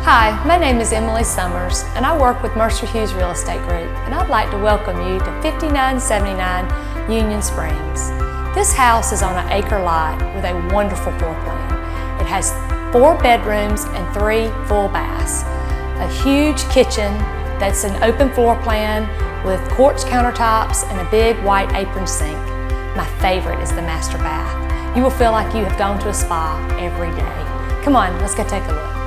Hi, my name is Emily Summers and I work with Mercer Hughes Real Estate Group, and I'd like to welcome you to 5979 Union Springs. This house is on an acre lot with a wonderful floor plan. It has 4 bedrooms and 3 full baths, a huge kitchen that's an open floor plan with quartz countertops and a big white apron sink. My favorite is the master bath. You will feel like you have gone to a spa every day. Come on, let's go take a look.